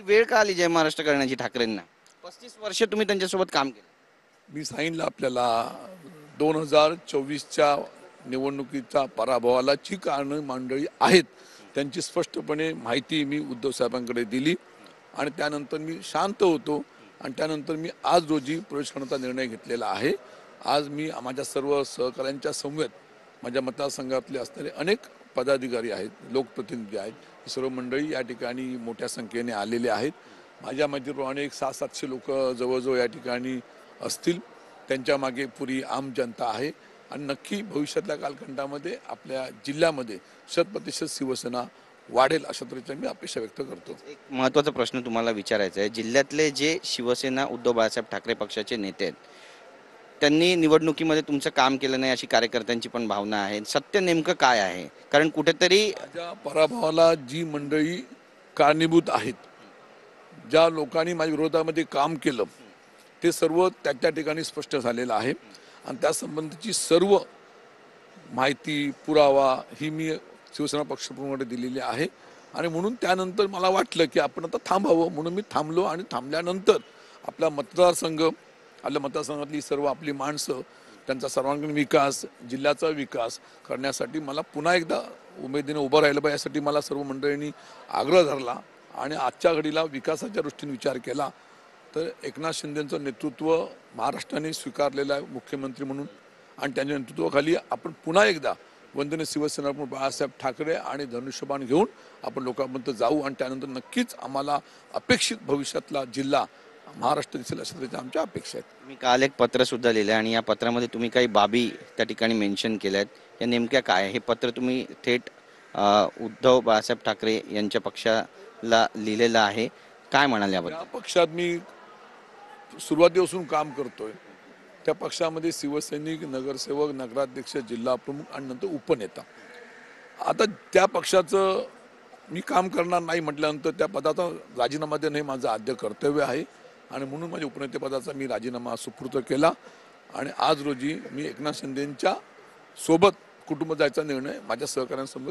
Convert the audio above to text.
ही वेळ का आली जय महाराष्ट्र करण्याची ठाकरेंना? 35 वर्ष तुम्ही त्यांच्यासोबत काम केलं. मी सांगितलं आपल्याला 2024च्या निवडणुकीच्या पराभवाला जी कारणं मंडळी आहेत त्यांची स्पष्टपणे माहिती मी उद्धव साहेबांकडे दिली आणि त्यानंतर मी शांत होतो आणि त्यानंतर मी आज रोजी प्रवेश करण्याचा निर्णय घेतलेला आहे. आज मी माझ्या सर्व सहकाऱ्यांच्या समवेत माझ्या मतदारसंघातले असणारे अनेक पदाधिकारी आहेत, लोकप्रतिनिधी आहेत, ही सर्व मंडळी या ठिकाणी मोठ्या संख्येने आलेले आहेत. माझ्या माहितीप्रमाणे एक 600-700 लोक जवळजवळ या ठिकाणी असतील. त्यांच्या मागे पुरी आम जनता आहे आणि नक्की भविष्यातल्या कालखंडामध्ये आपल्या जिल्ह्यामध्ये 100% शिवसेना वाढेल अशा तऱ्हेची मी अपेक्षा व्यक्त करतो. एक महत्त्वाचा प्रश्न तुम्हाला विचारायचा आहे. जिल्ह्यातले जे शिवसेना उद्धव बाळासाहेब ठाकरे पक्षाचे नेते आहेत, त्यांनी निवडणुकीमध्ये तुमचं काम केलं नाही अशी कार्यकर्त्यांची पण भावना आहे. सत्य नेमकं काय आहे? कारण कुठेतरी माझ्या पराभवाला जी मंडळी कारणीभूत आहेत, ज्या लोकांनी माझ्या विरोधामध्ये काम केलं ते सर्व त्या ठिकाणी स्पष्ट झालेलं आहे आणि त्यासंबंधीची सर्व माहिती पुरावा ही मी शिवसेना पक्षप्रमुखांकडे दिलेली आहे आणि म्हणून त्यानंतर मला वाटलं की आपण आता थांबावं म्हणून मी थांबलो आणि थांबल्यानंतर आपला मतदारसंघ, आपल्या मतदारसंघातली सर्व आपली माणसं, त्यांचा सर्वांगीण विकास, जिल्ह्याचा विकास करण्यासाठी मला पुन्हा एकदा उमेदीने उभं राहिलं पाहिजे यासाठी मला सर्व मंडळींनी आग्रह धरला आणि आजच्या घडीला विकासाच्या दृष्टीने विचार केला तर एकनाथ शिंदेंचं नेतृत्व महाराष्ट्राने स्वीकारलेलं आहे मुख्यमंत्री म्हणून आणि त्यांच्या नेतृत्वाखाली आपण पुन्हा एकदा वंदनीय शिवसेना बाळासाहेब ठाकरे आणि धनुष्यबाण घेऊन आपण लोकांपर्यंत जाऊ आणि त्यानंतर नक्कीच आम्हाला अपेक्षित भविष्यातला जिल्हा महाराष्ट्र दिसेल अशा तऱ्हेच्या आमच्या अपेक्षा आहेत. मी काल एक पत्र सुद्धा लिहिलं आणि या पत्रामध्ये तुम्ही काही बाबी त्या ठिकाणी मेन्शन केल्या आहेत. या नेमक्या काय? हे पत्र तुम्ही थेट उद्धव बाळासाहेब ठाकरे यांच्या पक्षाला लिहिलेलं आहे. काय म्हणाल याबद्दल? या पक्षात मी सुरुवातीपासून काम करतोय. त्या पक्षामध्ये शिवसैनिक, नगरसेवक, नगराध्यक्ष, जिल्हा प्रमुख आणि नंतर उपनेता. आता त्या पक्षाचं मी काम करणार नाही म्हटल्यानंतर त्या पदाचा राजीनामा देणं हे माझं आद्य कर्तव्य आहे आणि म्हणून माझ्या उपनेतेपदाचा मी राजीनामा सुपूर्द केला आणि आज रोजी मी एकनाथ शिंदेंच्या सोबत कुटुंब जायचा निर्णय माझ्या सहकाऱ्यांसमोर